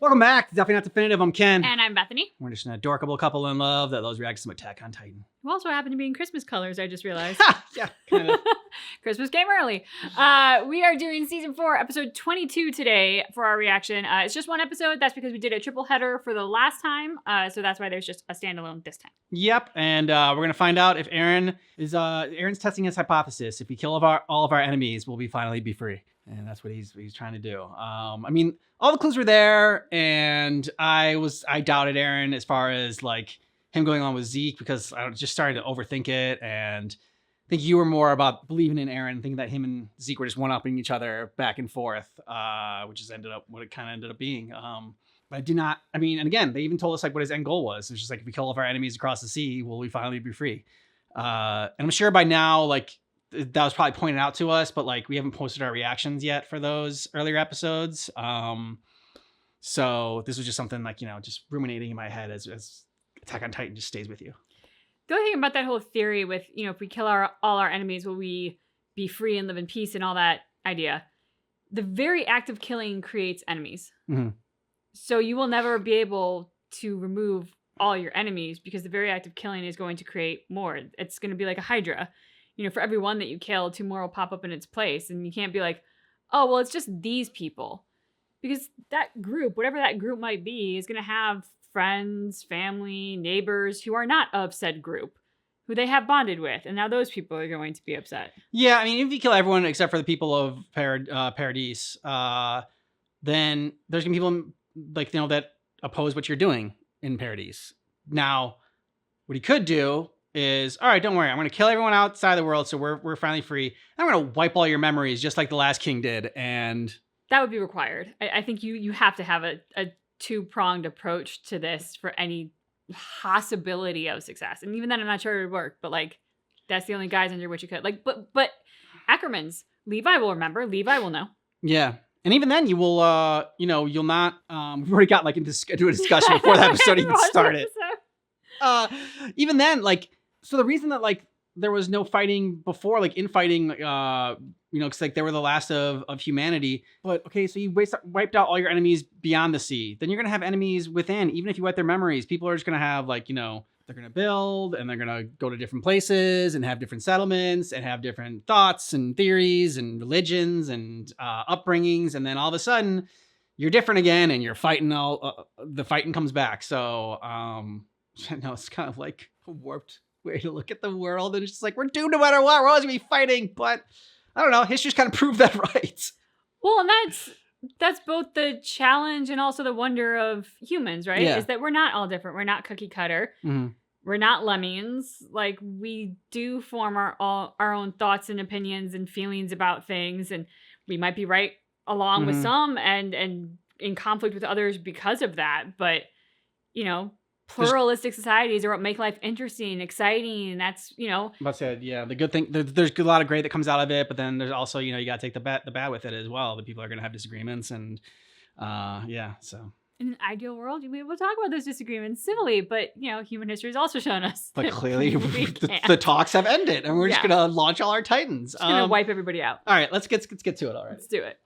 Welcome back to Definitely Not Definitive. I'm Ken. And I'm Bethany. We're just an adorable couple in love that loves reacts to Attack on Titan. Who also happen to be in Christmas colors, I just realized. Yeah, kind of. Christmas came early. We are doing season 4, episode 22 today for our reaction. It's just one episode. That's because we did a triple header for the last time. So that's why there's just a standalone this time. Yep, and we're going to find out if Eren is, Eren's testing his hypothesis. If we kill all of our enemies, will we finally be free? And that's what he's trying to do. I mean, all the clues were there, and I doubted Eren as far as like him going on with Zeke because I just started to overthink it, and I think you were more about believing in Eren, thinking that him and Zeke were just one-upping each other back and forth, which is what it kind of ended up being. But I do not. I mean, and again, they even told us like what his end goal was. It's just like if we kill all of our enemies across the sea, will we finally be free? And I'm sure by now, like, that was probably pointed out to us, but like we haven't posted our reactions yet for those earlier episodes. So this was just something like, just ruminating in my head as Attack on Titan just stays with you. The other thing about that whole theory with, if we kill all our enemies, will we be free and live in peace and all that idea? The very act of killing creates enemies. Mm-hmm. So you will never be able to remove all your enemies because the very act of killing is going to create more. It's going to be like a Hydra. For every one that you kill, 2 more will pop up in its place. And you can't be like, oh, well, it's just these people. Because that group, whatever that group might be, is going to have friends, family, neighbors who are not of said group, who they have bonded with. And now those people are going to be upset. Yeah, I mean, if you kill everyone except for the people of Paradise, then there's going to be people like, that oppose what you're doing in Paradise. Now, what he could do is, all right, don't worry, I'm going to kill everyone outside the world so we're finally free. I'm going to wipe all your memories just like the last king did. And that would be required. I think you have to have a 2-pronged approach to this for any possibility of success. And even then, I'm not sure it would work, but like, that's the only guise under which you could. Like, but Ackermans, Levi will remember. Levi will know. Yeah. And even then, you will, you'll not, we've already got like into a discussion before the episode even started. Even then, like, so the reason that like there was no fighting before, like infighting, because like they were the last of humanity. But okay, so you wiped out all your enemies beyond the sea. Then you're gonna have enemies within. Even if you wipe their memories, people are just gonna have like, they're gonna build and they're gonna go to different places and have different settlements and have different thoughts and theories and religions and upbringings. And then all of a sudden, you're different again, and you're fighting. The fighting comes back. So no, it's kind of like a warped way to look at the world, and it's just like we're doomed no matter what. We're always gonna be fighting, but I don't know. History's kind of proved that right. Well, and that's both the challenge and also the wonder of humans, right? Yeah. Is that we're not all different. We're not cookie cutter. Mm-hmm. We're not lemmings. Like, we do form our own thoughts and opinions and feelings about things, and we might be right along with some and in conflict with others because of that. But pluralistic societies are what make life interesting, exciting, and that's, About to say, yeah, the good thing, there's a lot of great that comes out of it, but then there's also, you got to take the bad with it as well. The people are going to have disagreements, and so. In an ideal world, you'd be able to talk about those disagreements civilly, but, human history has also shown us. But clearly, the talks have ended, and we're just going to launch all our Titans. Just going to wipe everybody out. All right, let's get to it, all right. Let's do it.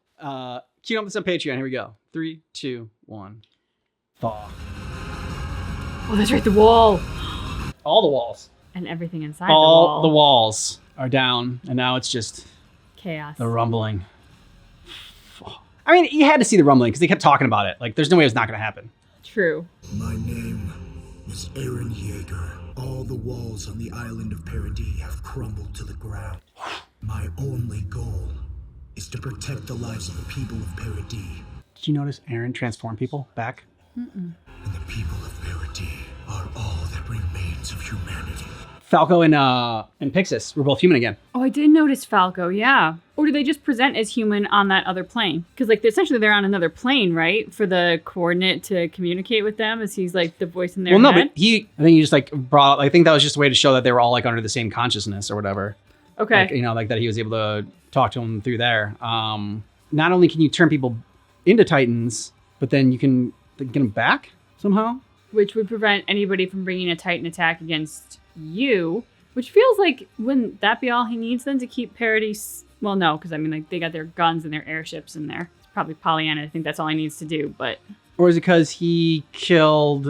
Queue up this on Patreon. Here we go. 3, 2, 1. Thaw. Oh, that's right, the wall. All the walls. And everything inside the wall. All the walls are down, and now it's just chaos. The rumbling. I mean, you had to see the rumbling because they kept talking about it. Like, there's no way it's not going to happen. True. My name is Eren Yeager. All the walls on the island of Paradis have crumbled to the ground. My only goal is to protect the lives of the people of Paradis. Did you notice Eren transformed people back? And the people of Paradis are all that remains of humanity. Falco and Pixis were both human again. Oh, I did notice Falco, yeah. Or do they just present as human on that other plane? Because, like, essentially they're on another plane, right? For the coordinate to communicate with them, as he's, like, the voice in their head? Well, no, but I think he just, like, I think that was just a way to show that they were all, like, under the same consciousness or whatever. Okay. Like, like that he was able to talk to them through there. Not only can you turn people into Titans, but then you can get them back somehow. Which would prevent anybody from bringing a Titan attack against you, which feels like, wouldn't that be all he needs then to keep Paradis? Well, no, because I mean, like, they got their guns and their airships in there. It's probably Pollyanna. I think that's all he needs to do, but Or is it because he killed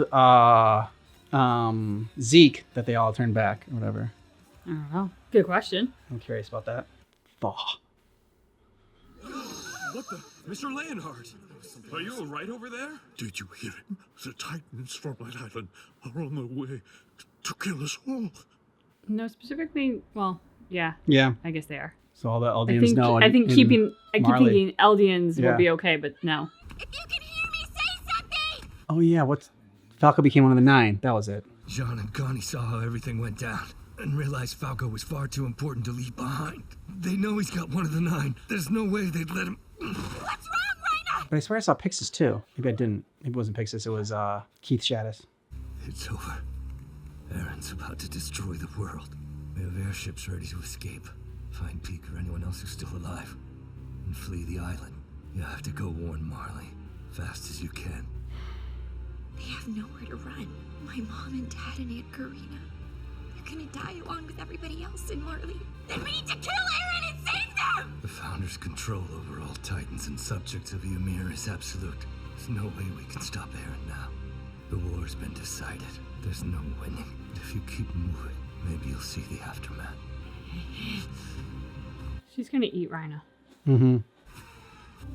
Zeke that they all turned back or whatever? I don't know. Good question. I'm curious about that. Thaw. What the? Mr. Leonhardt, are you all right over there? Did you hear him? The Titans from White Island are on their way to kill us all. No, specifically. Well, yeah. Yeah. I guess they are. So all the Eldians know. I think keeping Marley. Eldians Yeah. will be okay, but no. If you can hear me, say something! Oh yeah, what's Falco became one of the 9. That was it. John and Connie saw how everything went down and realized Falco was far too important to leave behind. They know he's got one of the 9. There's no way they'd let him. What's wrong, Raina? But I swear I saw Pixis too. Maybe I didn't. Maybe it wasn't Pixis. It was Keith Shaddis. It's over. Aaron's about to destroy the world. We have airships ready to escape. Find Peak or anyone else who's still alive. And flee the island. You have to go warn Marley. Fast as you can. They have nowhere to run. My mom and dad and Aunt Karina. They're gonna die along with everybody else in Marley. Then we need to kill Aaron and save them! The Founder's control over all Titans and subjects of Ymir is absolute. There's no way we can stop Aaron now. The war's been decided. There's no winning. If you keep moving, maybe you'll see the aftermath. She's gonna eat Rhina. Mm-hmm.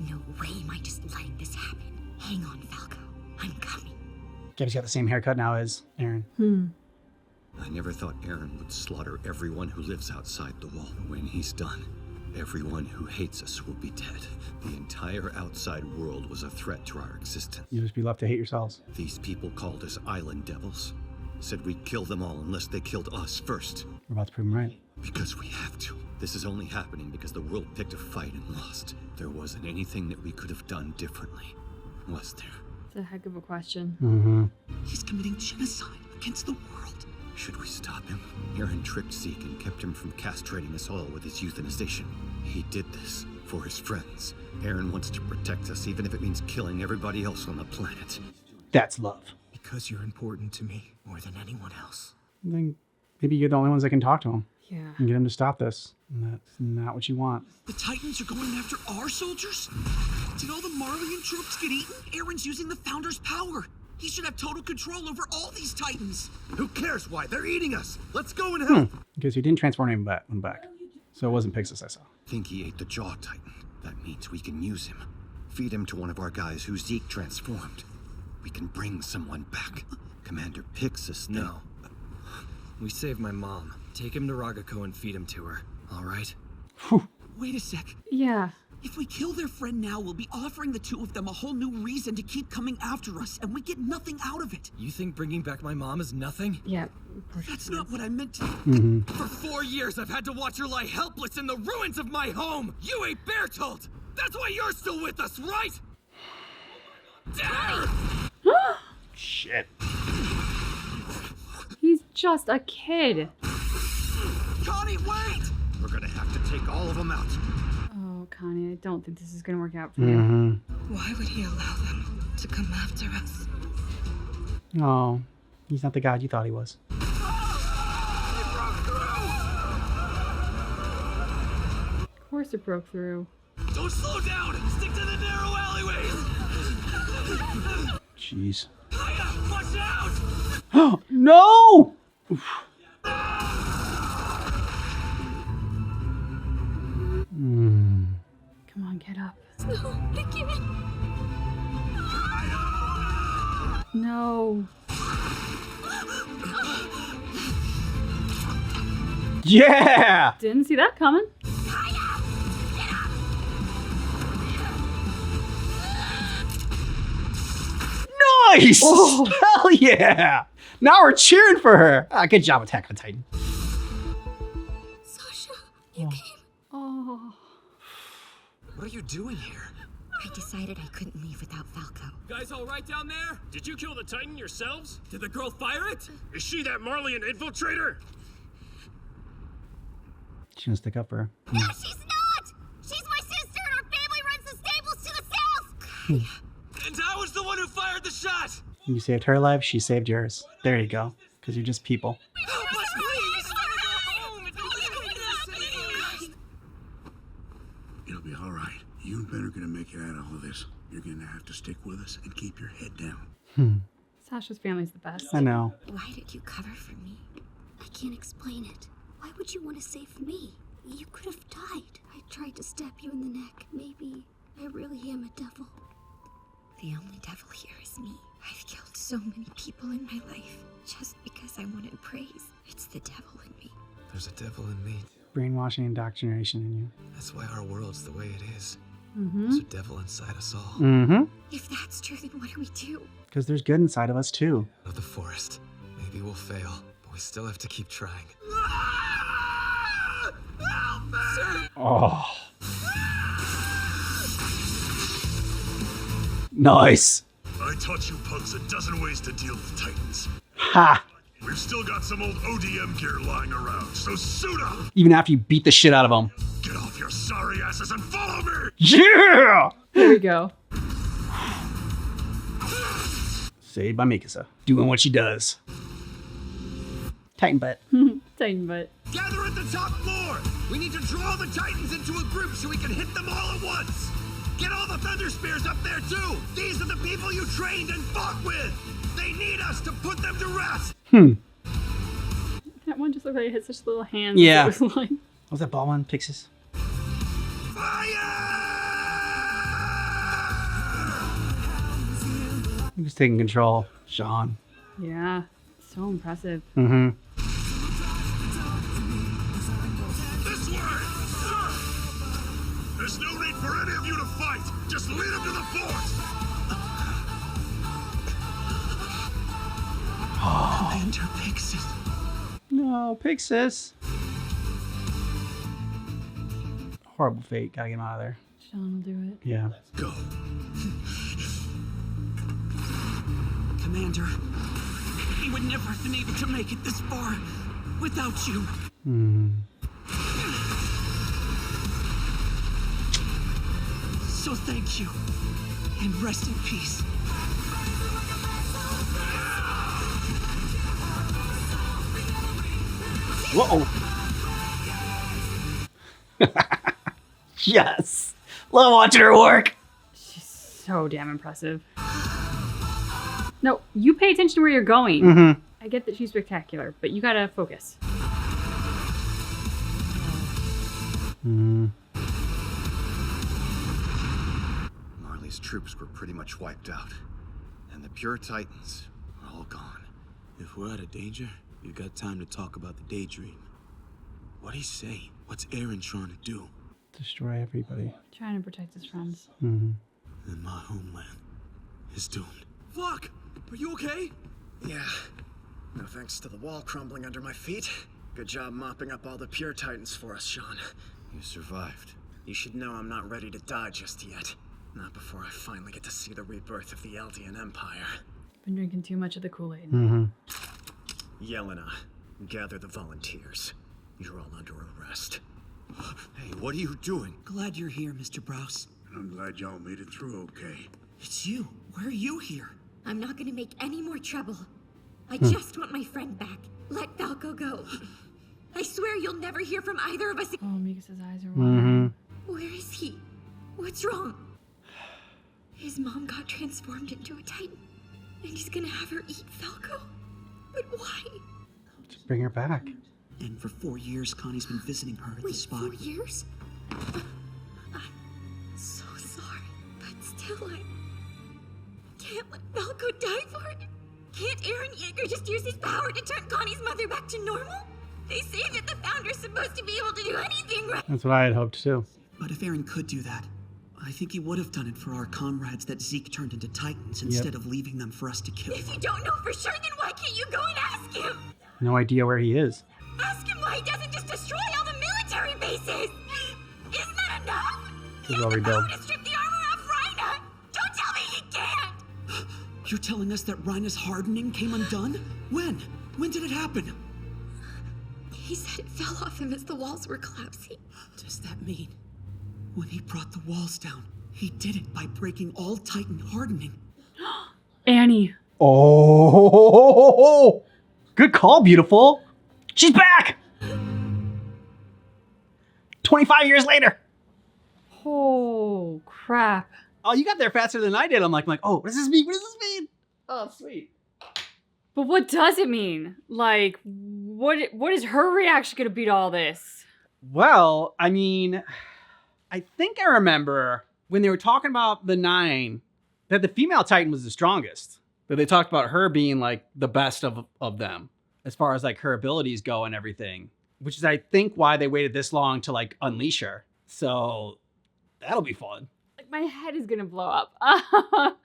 No way am I just letting this happen. Hang on, Falco. I'm coming. Gabby's got the same haircut now as Aaron. I never thought Aaron would slaughter everyone who lives outside the wall. When he's done, everyone who hates us will be dead. The entire outside world was a threat to our existence. You'll just be left to hate yourselves. These people called us island devils. Said we'd kill them all unless they killed us first. We're about to prove them right. Because we have to. This is only happening because the world picked a fight and lost. There wasn't anything that we could have done differently, was there? It's a heck of a question. Mm-hmm. He's committing genocide against the world. Should we stop him? Aaron tricked Zeke and kept him from castrating us all with his euthanization. He did this for his friends. Aaron wants to protect us, even if it means killing everybody else on the planet. That's love. Because you're important to me more than anyone else. Then maybe you're the only ones that can talk to him Yeah. and get him to stop this. And that's not what you want. The Titans are going after our soldiers? Did all the Marleyan troops get eaten? Aaron's using the Founder's power. He should have total control over all these Titans. Who cares why? They're eating us! Let's go and help! Because you didn't transform him back. So it wasn't Pixis I saw. Think he ate the Jaw Titan. That means we can use him. Feed him to one of our guys who Zeke transformed. We can bring someone back. Commander Pixis. No. We saved my mom. Take him to Ragako and feed him to her. All right? Wait a sec. Yeah. If we kill their friend now, we'll be offering the two of them a whole new reason to keep coming after us, and we get nothing out of it. You think bringing back my mom is nothing? Yeah. That's not what I meant to. For 4 years, I've had to watch her lie helpless in the ruins of my home. You ate Bertolt. That's why you're still with us, right? Dad! Shit. He's just a kid. Connie, wait! We're gonna have to take all of them out. Oh, Connie, I don't think this is gonna work out for you. Mm-hmm. Why would he allow them to come after us? Oh, he's not the god you thought he was. Of course it broke through. Don't slow down! Stick to the narrow alleyways! Jeez. Hiya, watch out! No! Come on, get up. No, I can't. No. Yeah! Didn't see that coming. Nice! Oh. Hell yeah! Now we're cheering for her. Good job, Attack on Titan. Sasha, you came. Oh. What are you doing here? I decided I couldn't leave without Falco. Guys all right down there? Did you kill the Titan yourselves? Did the girl fire it? Is she that Marleyan infiltrator? She's gonna stick up for her. No, she's not! She's my sister and our family runs the stables to the south! And I was the one who fired the shot! You saved her life, she saved yours. There you go. Because you're just people. Help us, please! It'll be all right. You and Ben are gonna make it out all of this. You're gonna have to stick with us and keep your head down. Sasha's family's the best. I know. Why did you cover for me? I can't explain it. Why would you want to save me? You could have died. I tried to stab you in the neck. Maybe I really am a devil. The only devil here is me. I've killed so many people in my life just because I wanted praise. It's the devil in me. There's a devil in me. Brainwashing, indoctrination in you. That's why our world's the way it is. Mm-hmm. There's a devil inside us all. Mm-hmm. If that's true, then what do we do? Because there's good inside of us too. Of the forest. Maybe we'll fail, but we still have to keep trying. Oh. Nice. I taught you punks a dozen ways to deal with Titans. Ha. We've still got some old ODM gear lying around, so suit up! Even after you beat the shit out of them. Get off your sorry asses and follow me! Yeah. There we go. Saved by Mikasa. Doing what she does. Titan butt. Titan butt. Gather at the top floor! We need to draw the Titans into a group so we can hit them all at once! Get all the Thunder Spears up there too! These are the people you trained and fought with! They need us to put them to rest! That one just looked like it had such little hands. Yeah. It was like... What was that ball one? Pixis? Fire! He was taking control. Sean. Yeah. So impressive. Mm-hmm. This way! There's no need for any of you to fight! Just lead them to the fort! Commander Pixis. No, Pixis. Horrible fate. Gotta get him out of there. Sean will do it. Yeah. Go. Commander, we would never have been able to make it this far without you. So thank you, and rest in peace. Whoa. Yes. Love watching her work. She's so damn impressive. No, you pay attention to where you're going. Mm-hmm. I get that she's spectacular, but you gotta focus. Marley's troops were pretty much wiped out. And the pure Titans were all gone. If we're out of danger, you got time to talk about the daydream. What'd he say? What's Eren trying to do? Destroy everybody. Trying to protect his friends. Mm-hmm. And my homeland is doomed. Fuck! Are you okay? Yeah. No thanks to the wall crumbling under my feet. Good job mopping up all the pure Titans for us, Sean. You survived. You should know I'm not ready to die just yet. Not before I finally get to see the rebirth of the Eldian Empire. Been drinking too much of the Kool-Aid. Mm-hmm. Yelena, gather the volunteers. You're all under arrest. Hey, what are you doing? Glad you're here, Mr. Browse. I'm glad y'all made it through okay. It's you. Why are you here? I'm not gonna make any more trouble. I just want my friend back. Let Falco go. I swear you'll never hear from either of us. Oh, Mikasa's eyes are watering. Where is he? What's wrong? His mom got transformed into a Titan, and he's gonna have her eat Falco? But why? Just bring her back. And for 4 years, Connie's been visiting her at the Wait, spot. 4 years? I'm so sorry, but still I can't let Falco die for it. Can't Eren Yeager just use his power to turn Connie's mother back to normal? They say that the Founder's supposed to be able to do anything right. That's what I had hoped too. But if Eren could do that, I think he would have done it for our comrades that Zeke turned into Titans instead of leaving them for us to kill. If you don't know for sure, then why can't you go and ask him? No idea where he is. Ask him why he doesn't just destroy all the military bases. Isn't that enough? He He's has well the power rebuilt. to strip the armor off Rhina. Don't tell me he can't. You're telling us that Rhina's hardening came undone? When? When did it happen? He said it fell off him as the walls were collapsing. Does that mean when he brought the walls down, he did it by breaking all Titan hardening? Annie. Oh, good call, beautiful. She's back. 25 years later. Oh, crap. Oh, you got there faster than I did. I'm like, oh, what does this mean? What does this mean? Oh, sweet. But what does it mean? Like, what is her reaction going to be to all this? Well, I mean, I think I remember when they were talking about the 9 that the female Titan was the strongest. That they talked about her being like the best of them as far as like her abilities go and everything, which is I think why they waited this long to like unleash her. So that'll be fun. Like my head is going to blow up.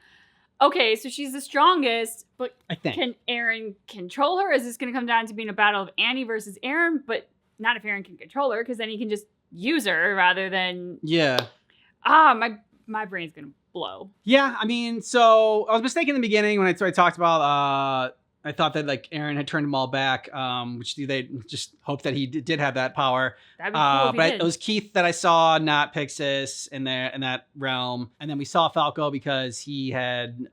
Okay, so she's the strongest, but I think. Can Eren control her? Is this going to come down to being a battle of Annie versus Eren? But not if Eren can control her, because then he can just use her rather than... Yeah. My brain's going to blow. Yeah, I mean, so I was mistaken in the beginning when I talked about... I thought that like Eren had turned them all back, which they just hoped that he did have that power. That'd be cool if he but did. it was Keith that I saw, not Pixis in that realm. And then we saw Falco because he had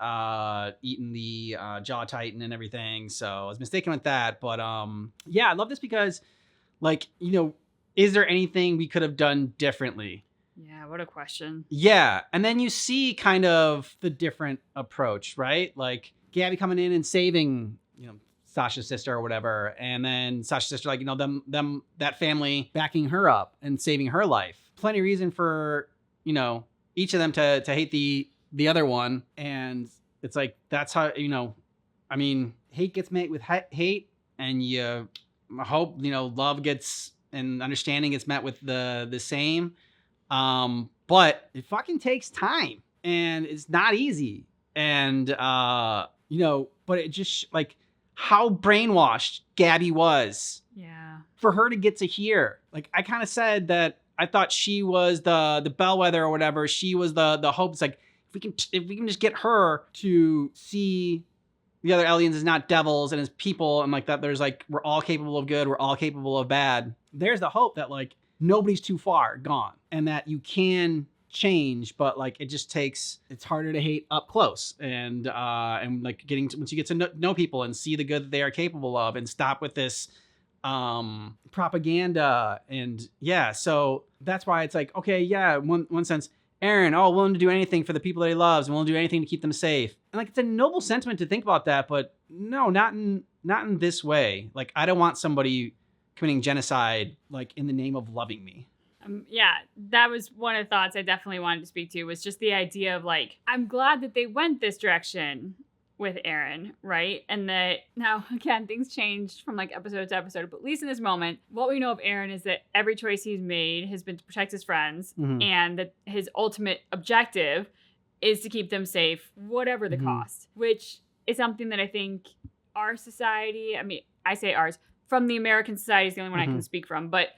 eaten the Jaw Titan and everything. So I was mistaken with that. But yeah, I love this because, like, you know, is there anything we could have done differently? Yeah, what a question. Yeah, and then you see kind of the different approach, right? Like Gabby coming in and saving, you know, Sasha's sister or whatever, and then Sasha's sister, like, you know, them that family backing her up and saving her life. Plenty of reason for, you know, each of them to hate the other one, and it's like that's how, you know, I mean, hate gets met with hate, and you hope, you know, love gets and understanding gets met with the same. But it fucking takes time, and it's not easy, and you know, but it just like how brainwashed Gabby was. Yeah. For her to get to here. Like I kind of said that I thought she was the bellwether or whatever. She was the hope. It's like if we can just get her to see the other aliens as not devils and as people, and like that there's like we're all capable of good, we're all capable of bad. There's the hope that like nobody's too far gone and that you can change, but like it just takes, it's harder to hate up close, and like getting to, once you get to know people and see the good that they are capable of and stop with this propaganda. And yeah, so that's why it's like, okay, yeah, one sense, Eren, willing to do anything for the people that he loves and willing to do anything to keep them safe. And like it's a noble sentiment to think about that, but no, not in this way. Like I don't want somebody committing genocide like in the name of loving me. Yeah, that was one of the thoughts I definitely wanted to speak to, was just the idea of like, I'm glad that they went this direction with Eren, right? And that now, again, things changed from like episode to episode, but at least in this moment, what we know of Eren is that every choice he's made has been to protect his friends, and that his ultimate objective is to keep them safe, whatever the cost, which is something that I think our society, I mean, I say ours, from the American society is the only one I can speak from, but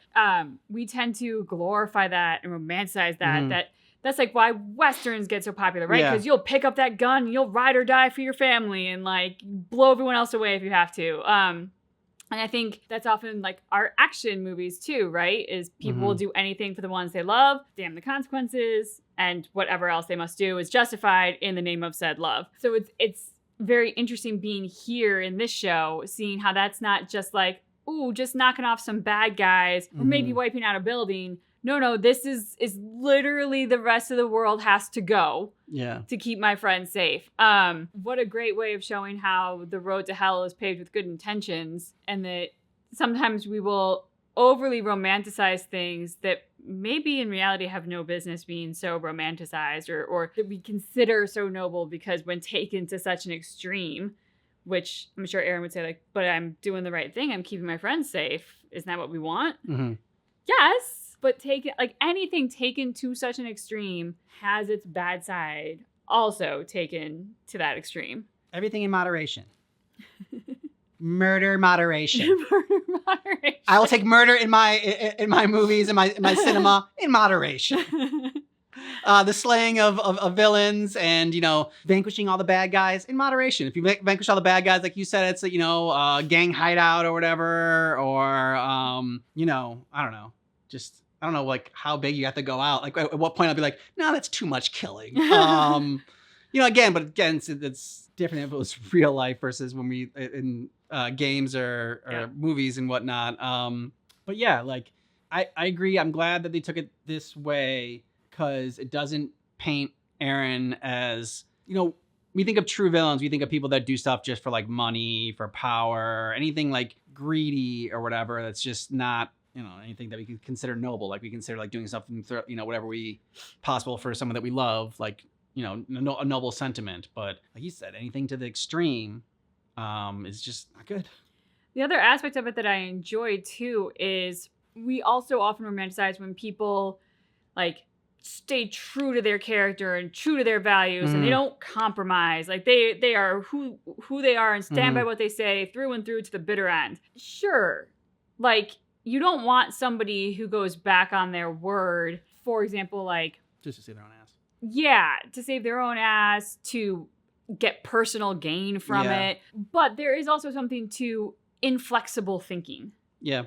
we tend to glorify that and romanticize that. That's like why Westerns get so popular, right? Because you'll pick up that gun and you'll ride or die for your family and like blow everyone else away if you have to. And I think that's often like our action movies too, right? Is people will do anything for the ones they love, damn the consequences, and whatever else they must do is justified in the name of said love. So it's very interesting being here in this show, seeing how that's not just like, ooh, just knocking off some bad guys or maybe wiping out a building. No, this is literally the rest of the world has to go to keep my friends safe. What a great way of showing how the road to hell is paved with good intentions, and that sometimes we will overly romanticize things that maybe in reality have no business being so romanticized or that we consider so noble, because when taken to such an extreme, which I'm sure Eren would say like, but I'm doing the right thing, I'm keeping my friends safe. Isn't that what we want? Yes, but anything taken to such an extreme has its bad side also taken to that extreme. Everything in moderation. Murder moderation. Murder moderation. I will take murder in my movies, in my cinema, in moderation. The slaying of villains and, you know, vanquishing all the bad guys in moderation. If you vanquish all the bad guys, like you said, it's, you know, gang hideout or whatever, or, you know, I don't know. Just, I don't know, like how big you have to go out. Like at what point I'll be like, no, that's too much killing. You know, again, it's different if it was real life versus when we in games or movies and whatnot. But yeah, like I agree. I'm glad that they took it this way, because it doesn't paint Eren as, you know, we think of true villains. We think of people that do stuff just for like money, for power, anything like greedy or whatever. That's just not, you know, anything that we could consider noble. Like we consider like doing something, you know, whatever we possible for someone that we love, like, you know, a noble sentiment. But like you said, anything to the extreme is just not good. The other aspect of it that I enjoy too is we also often romanticize when people like stay true to their character and true to their values and they don't compromise. Like they are who they are and stand by what they say through and through to the bitter end. Sure. Like you don't want somebody who goes back on their word, for example, like just to save their own ass. Yeah, to save their own ass, to get personal gain from it. But there is also something to inflexible thinking. Yeah.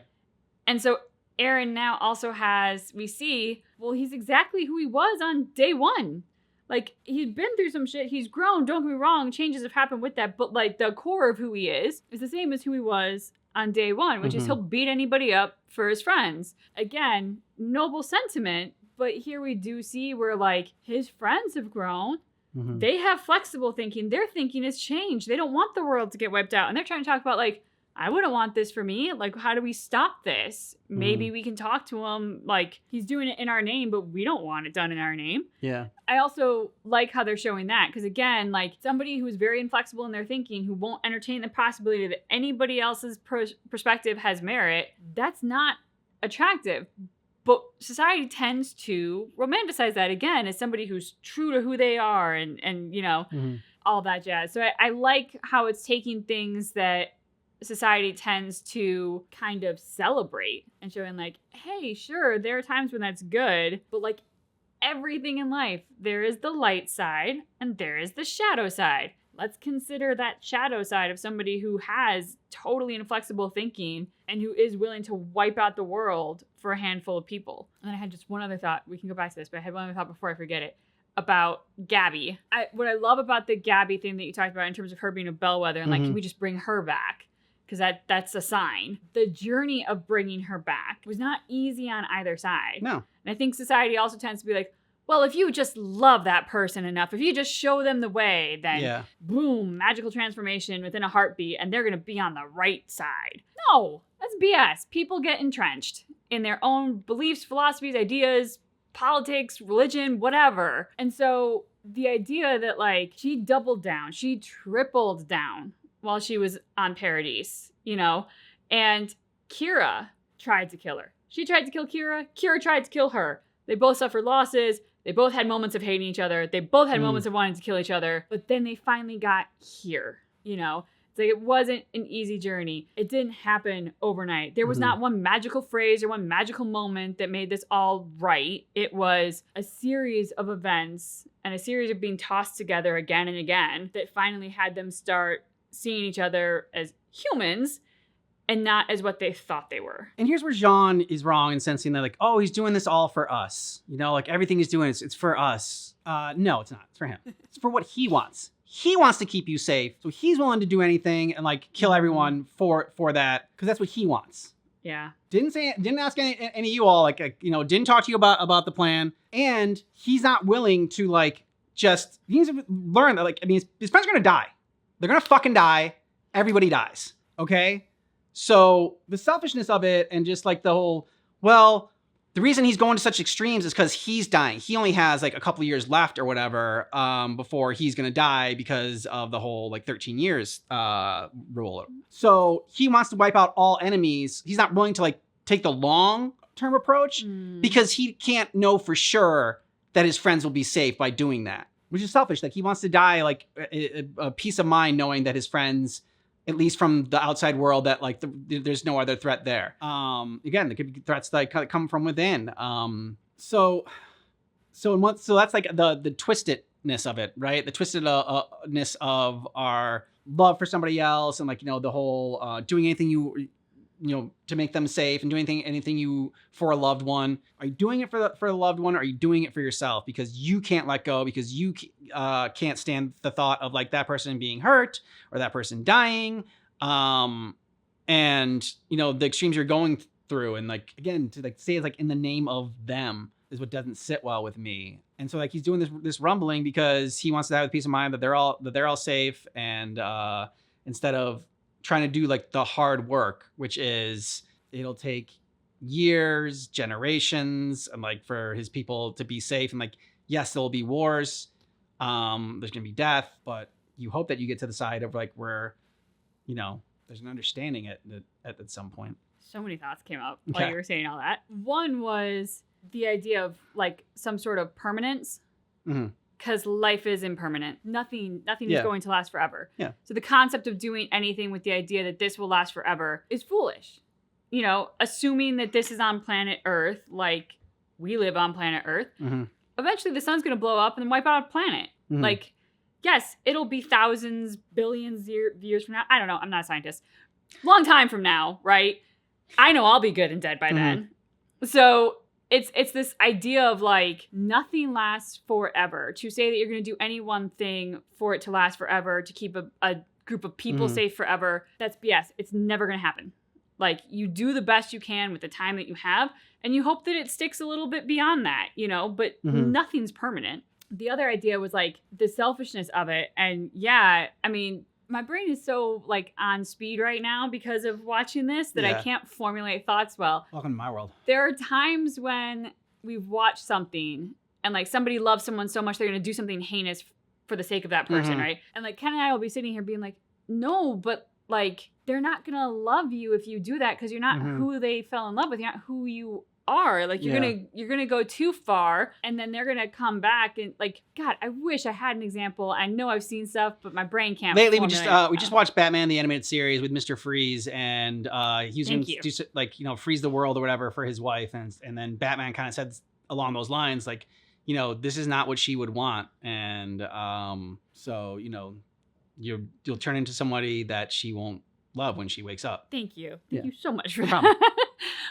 And so Eren now also has, we see, well, he's exactly who he was on day one. Like, he's been through some shit. He's grown. Don't get me wrong. Changes have happened with that. But, like, the core of who he is the same as who he was on day one, which is he'll beat anybody up for his friends. Again, noble sentiment. But here we do see where, like, his friends have grown. They have flexible thinking. Their thinking has changed. They don't want the world to get wiped out. And they're trying to talk about, like, I wouldn't want this for me. Like, how do we stop this? Maybe we can talk to him. Like, he's doing it in our name, but we don't want it done in our name. Yeah. I also like how they're showing that. Because, again, like, somebody who's very inflexible in their thinking, who won't entertain the possibility that anybody else's perspective has merit, that's not attractive. But society tends to romanticize that, again, as somebody who's true to who they are and you know, all that jazz. So I like how it's taking things that society tends to kind of celebrate and showing like, hey, sure, there are times when that's good, but like everything in life, there is the light side and there is the shadow side. Let's consider that shadow side of somebody who has totally inflexible thinking and who is willing to wipe out the world for a handful of people. And then I had just one other thought. We can go back to this, but I had one other thought before I forget it. About Gabby. What I love about the Gabby thing that you talked about in terms of her being a bellwether and like, can we just bring her back? Because that's a sign. The journey of bringing her back was not easy on either side. No. And I think society also tends to be like, well, if you just love that person enough, if you just show them the way, then boom, magical transformation within a heartbeat, and they're going to be on the right side. No, that's BS. People get entrenched in their own beliefs, philosophies, ideas, politics, religion, whatever. And so the idea that like she doubled down, she tripled down while she was on Paradise, you know, and Kira tried to kill her. She tried to kill Kira. Kira tried to kill her. They both suffered losses. They both had moments of hating each other. They both had moments of wanting to kill each other. But then they finally got here, you know. It's like it wasn't an easy journey. It didn't happen overnight. There was not one magical phrase or one magical moment that made this all right. It was a series of events and a series of being tossed together again and again that finally had them start seeing each other as humans and not as what they thought they were. And here's where Jean is wrong in sensing that like, oh, he's doing this all for us. You know, like everything he's doing, it's for us. No, it's not. It's for him. It's for what he wants. He wants to keep you safe. So he's willing to do anything and like kill everyone for that because that's what he wants. Yeah. Didn't ask any of you all, like, you know, didn't talk to you about the plan. And he's not willing to like just, he needs to learn that like, I mean, his friends are going to die. They're going to fucking die. Everybody dies. Okay? So the selfishness of it and just like the whole, well, the reason he's going to such extremes is because he's dying. He only has like a couple of years left or whatever before he's going to die because of the whole like 13 years rule. So he wants to wipe out all enemies. He's not willing to like take the long-term approach because he can't know for sure that his friends will be safe by doing that, which is selfish. Like he wants to die like a peace of mind knowing that his friends, at least from the outside world, that like there's no other threat there. Again, there could be threats that come from within. So that's like the twistedness of it, right? The twistedness of our love for somebody else, and like, you know, the whole doing anything you know to make them safe, and doing anything you for a loved one. Are you doing it for a loved one, or are you doing it for yourself because you can't let go, because you can't stand the thought of like that person being hurt or that person dying, and you know the extremes you're going through, and like again to like say it's like in the name of them, is what doesn't sit well with me. And so like he's doing this rumbling because he wants to have the peace of mind that they're all safe, and instead of trying to do like the hard work, which is it'll take years, generations, and like for his people to be safe. And like, yes, there'll be wars, there's gonna be death, but you hope that you get to the side of like where, you know, there's an understanding at some point. So many thoughts came up while you were saying all that. One was the idea of like some sort of permanence, because life is impermanent. Nothing is going to last forever. Yeah. So the concept of doing anything with the idea that this will last forever is foolish. You know, assuming that this is on planet Earth, like we live on planet Earth, eventually the sun's going to blow up and wipe out a planet. Like, yes, it'll be thousands, billions years from now. I don't know. I'm not a scientist. Long time from now, right? I know I'll be good and dead by then. So it's this idea of like nothing lasts forever. To say that you're going to do any one thing for it to last forever, to keep a group of people safe forever, that's BS. It's never going to happen. Like, you do the best you can with the time that you have, and you hope that it sticks a little bit beyond that, you know, but nothing's permanent. The other idea was like the selfishness of it. And yeah, I mean, my brain is so like on speed right now because of watching this that I can't formulate thoughts well. Welcome to my world. There are times when we've watched something and like somebody loves someone so much they're going to do something heinous for the sake of that person, right? And like Ken and I will be sitting here being like, no, but like they're not going to love you if you do that because you're not who they fell in love with. You're not who you are. Like you're gonna go too far, and then they're gonna come back and like, God, I wish I had an example. I know I've seen stuff, but my brain can't. Lately, we just watched Batman the animated series with Mr. Freeze, and he was gonna do like, you know, freeze the world or whatever for his wife, and then Batman kind of said along those lines like, you know, this is not what she would want, and so you know, you'll turn into somebody that she won't love when she wakes up. Thank you so much for that.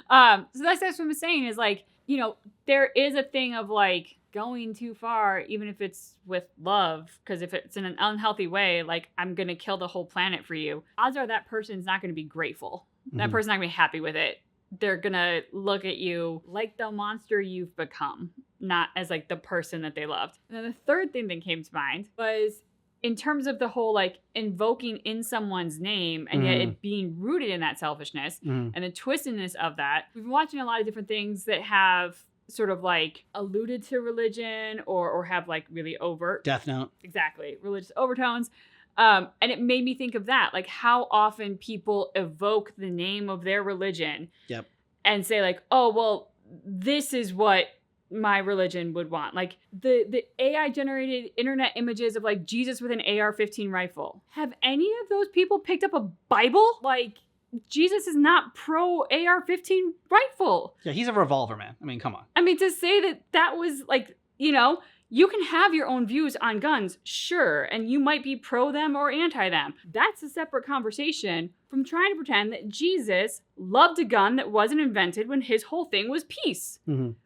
So that's what I'm saying is like, you know, there is a thing of like going too far, even if it's with love, because if it's in an unhealthy way, like I'm going to kill the whole planet for you. Odds are that person's not going to be grateful. That person's not going to be happy with it. They're going to look at you like the monster you've become, not as like the person that they loved. And then the third thing that came to mind was in terms of the whole like invoking in someone's name and yet it being rooted in that selfishness and the twistedness of that. We've been watching a lot of different things that have sort of like alluded to religion or have like really overt Death Note. Exactly. Religious overtones. And it made me think of that, like how often people evoke the name of their religion and say like, oh, well, this is what my religion would want. Like the AI generated internet images of like Jesus with an AR-15 rifle. Have any of those people picked up a Bible? Like Jesus is not pro AR-15 rifle. Yeah, he's a revolver man. I mean, come on. I mean, to say that was like, you know, you can have your own views on guns, sure, and you might be pro them or anti them. That's a separate conversation from trying to pretend that Jesus loved a gun that wasn't invented when his whole thing was peace.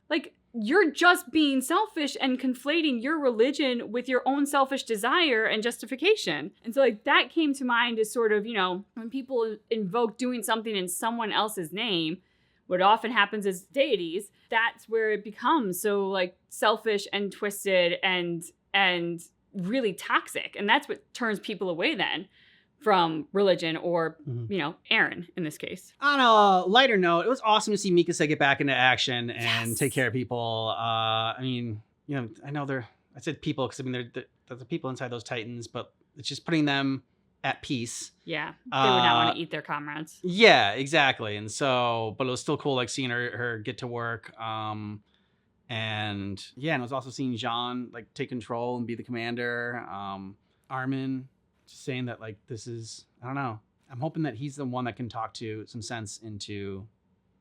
Like, you're just being selfish and conflating your religion with your own selfish desire and justification. And so like that came to mind as sort of, you know, when people invoke doing something in someone else's name, what often happens is deities, that's where it becomes so like selfish and twisted and really toxic. And that's what turns people away then from religion or, you know, Eren in this case. On a lighter note, it was awesome to see Mikasa get back into action and take care of people. I mean, you know, I said people because I mean, they're the people inside those Titans, but it's just putting them at peace. Yeah, they would not want to eat their comrades. Yeah, exactly. And so, but it was still cool, like seeing her get to work. And yeah, and it was also seeing Jean like take control and be the commander. Armin just saying that like this is, I don't know. I'm hoping that he's the one that can talk to some sense into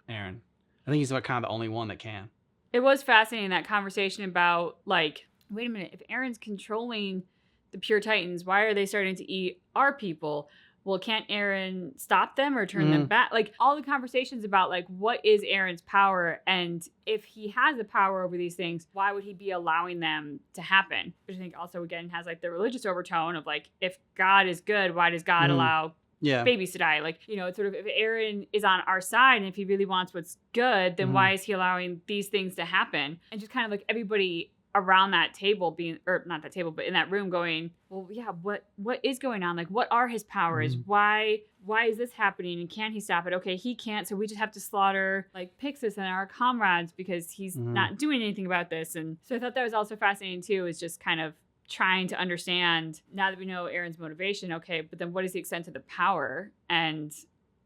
Eren. I think he's kind of the only one that can. It was fascinating, that conversation about like, wait a minute, if Eren's controlling the pure Titans, why are they starting to eat our people? Well, can't Eren stop them or turn them back? Like all the conversations about like, what is Eren's power? And if he has the power over these things, why would he be allowing them to happen? Which I think also, again, has like the religious overtone of like, if God is good, why does God allow babies to die. Like, you know, it's sort of, if Eren is on our side and if he really wants what's good, then why is he allowing these things to happen? And just kind of like everybody around that table being, or not that table, but in that room going, well, yeah, what is going on? Like, what are his powers? Why is this happening? And can he stop it? Okay, he can't, so we just have to slaughter like Pixis and our comrades because he's not doing anything about this. And so I thought that was also fascinating too, is just kind of trying to understand, now that we know Eren's motivation, okay, but then what is the extent of the power and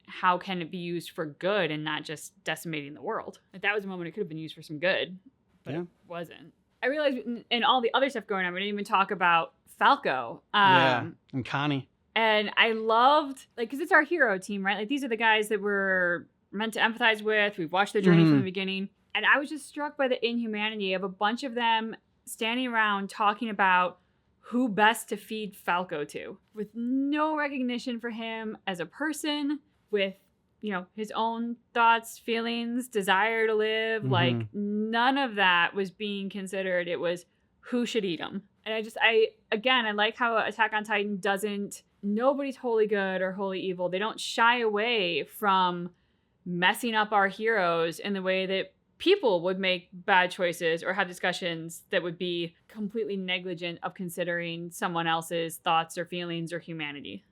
how can it be used for good and not just decimating the world? Like, that was a moment it could have been used for some good, but it wasn't. I realized in all the other stuff going on, we didn't even talk about Falco. And Connie. And I loved, like, because it's our hero team, right? Like, these are the guys that we're meant to empathize with. We've watched their journey from the beginning. And I was just struck by the inhumanity of a bunch of them standing around talking about who best to feed Falco to, with no recognition for him as a person, with, you know, his own thoughts, feelings, desire to live. Like, none of that was being considered. It was who should eat him. And I like how Attack on Titan nobody's wholly good or wholly evil. They don't shy away from messing up our heroes in the way that people would make bad choices or have discussions that would be completely negligent of considering someone else's thoughts or feelings or humanity.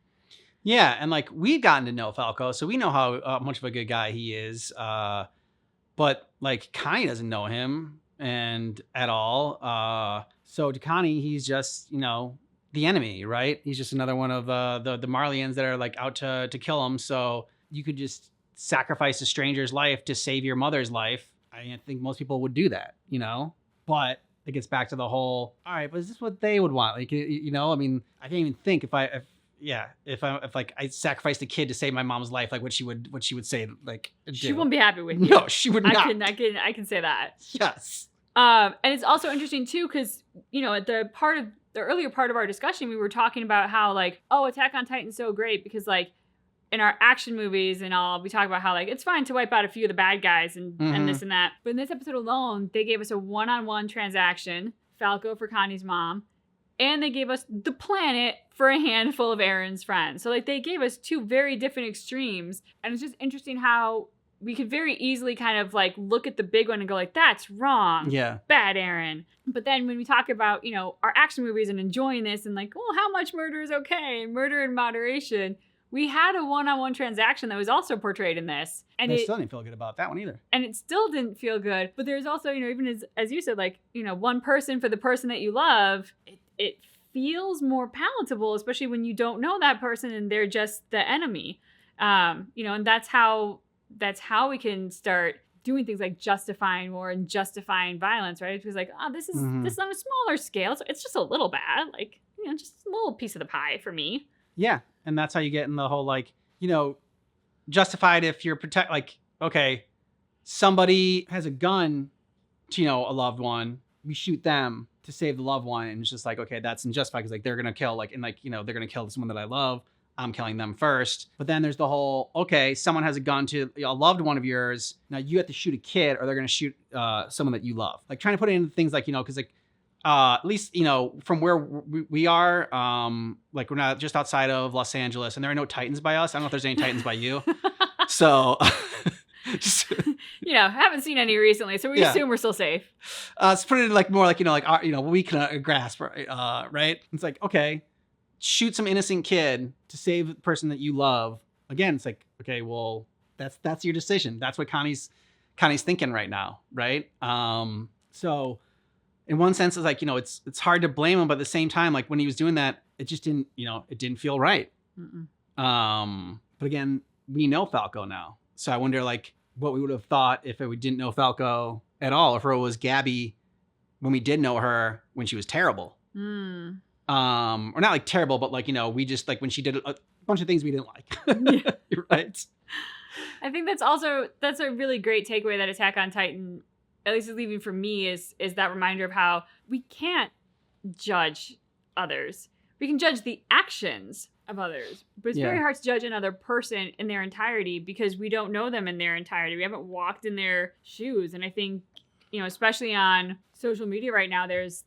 Yeah, and like, we've gotten to know Falco, so we know how much of a good guy he is. But like, Connie doesn't know him at all. So to Connie, he's just, you know, the enemy, right? He's just another one of the Marleyans that are like out to kill him. So you could just sacrifice a stranger's life to save your mother's life. I think most people would do that, you know, but it gets back to the whole, all right, but is this what they would want? Like, you know, I mean, I can't even think if I sacrificed a kid to save my mom's life, like what she would say, like, she wouldn't be happy with you. No, she would not. I can say that. Yes. And it's also interesting too, because, you know, at the earlier part of our discussion, we were talking about how, like, oh, Attack on Titan's so great because, like, in our action movies and all, we talk about how, like, it's fine to wipe out a few of the bad guys and this and that. But in this episode alone, they gave us a one-on-one transaction, Falco for Connie's mom, and they gave us the planet for a handful of Eren's friends. So, like, they gave us two very different extremes. And it's just interesting how we could very easily kind of, like, look at the big one and go, like, that's wrong. Yeah. Bad Eren. But then when we talk about, you know, our action movies and enjoying this and, like, well, how much murder is okay and murder in moderation, we had a one-on-one transaction that was also portrayed in this. And I still didn't feel good about that one either. And it still didn't feel good. But there's also, you know, even as you said, like, you know, one person for the person that you love, it feels more palatable, especially when you don't know that person and they're just the enemy. You know, and that's how we can start doing things like justifying war and justifying violence, right? Because, like, oh, this is on a smaller scale, so it's just a little bad, like, you know, just a little piece of the pie for me. Yeah, and that's how you get in the whole, like, you know, justified if you're like, okay, somebody has a gun to, you know, a loved one, we shoot them to save the loved one, and it's just like, okay, that's unjustified because, like, they're gonna kill, like, and, like, you know, they're gonna kill someone that I love, I'm killing them first. But then there's the whole, okay, someone has a gun to a loved one of yours, now you have to shoot a kid or they're gonna shoot someone that you love. Like, trying to put it in things like, you know, because, like, at least, you know, from where we are, like, we're not just outside of Los Angeles, and there are no Titans by us. I don't know if there's any Titans by you. So, you know, haven't seen any recently, so we assume we're still safe. Let's put it like more like, you know, like, you know, we can grasp, right? It's like, okay, shoot some innocent kid to save the person that you love. Again, it's like, okay, well, that's your decision. That's what Connie's thinking right now, right? So, in one sense, it's like, you know, it's hard to blame him, but at the same time, like, when he was doing that, it just didn't, you know, it didn't feel right. But again, we know Falco now, so I wonder, like, what we would have thought if we didn't know Falco at all, if it was Gabby when we did know her when she was terrible. Or not like terrible, but, like, you know, we just, like, when she did a bunch of things we didn't like. Right. I think that's a really great takeaway that Attack on Titan, at least is leaving for me, is that reminder of how we can't judge others. We can judge the actions of others, but it's very hard to judge another person in their entirety because we don't know them in their entirety. We haven't walked in their shoes. And I think, you know, especially on social media right now, there's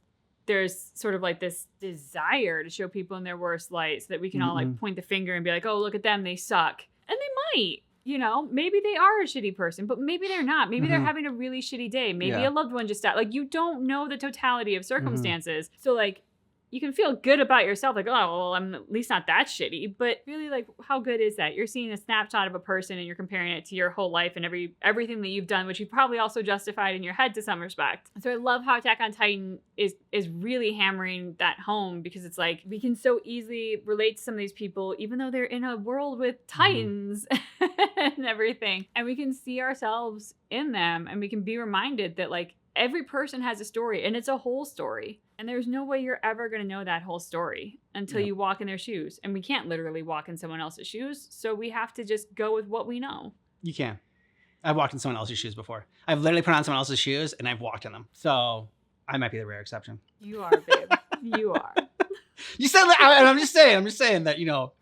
there's sort of like this desire to show people in their worst light so that we can all like point the finger and be like, oh, look at them, they suck. And they might, you know, maybe they are a shitty person, but maybe they're not. Maybe they're having a really shitty day. Maybe a loved one just died. Like, you don't know the totality of circumstances. So like, you can feel good about yourself, like, oh, well, I'm at least not that shitty. But really, like, how good is that? You're seeing a snapshot of a person and you're comparing it to your whole life and everything that you've done, which you probably also justified in your head to some respect. So I love how Attack on Titan is really hammering that home, because it's like, we can so easily relate to some of these people, even though they're in a world with Titans and everything. And we can see ourselves in them, and we can be reminded that, like, every person has a story, and it's a whole story. And there's no way you're ever going to know that whole story until you walk in their shoes. And we can't literally walk in someone else's shoes. So we have to just go with what we know. You can. I've walked in someone else's shoes before. I've literally put on someone else's shoes and I've walked in them. So I might be the rare exception. You are, babe. You are. You said that, and I'm just saying that, you know,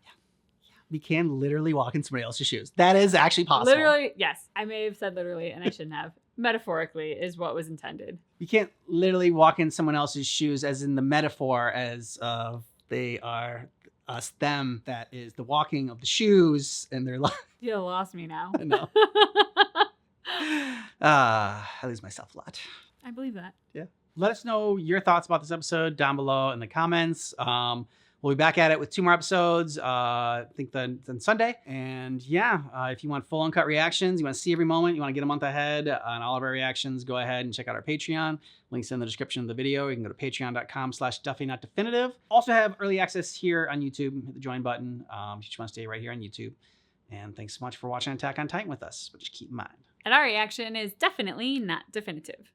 we can literally walk in somebody else's shoes. That is actually possible. Literally, yes. I may have said literally, and I shouldn't have. Metaphorically is what was intended. You can't literally walk in someone else's shoes, as in the metaphor, as they are us, them. That is the walking of the shoes, and they're like. You lost me now. I know. I lose myself a lot. I believe that. Yeah. Let us know your thoughts about this episode down below in the comments. We'll be back at it with 2 more episodes, I think then Sunday. And yeah, if you want full uncut reactions, you want to see every moment, you want to get a month ahead on all of our reactions, go ahead and check out our Patreon. Links in the description of the video. You can go to patreon.com/DuffyNotDefinitive. Also have early access here on YouTube. Hit the join button if you just want to stay right here on YouTube. And thanks so much for watching Attack on Titan with us, but just keep in mind. And our reaction is definitely not definitive.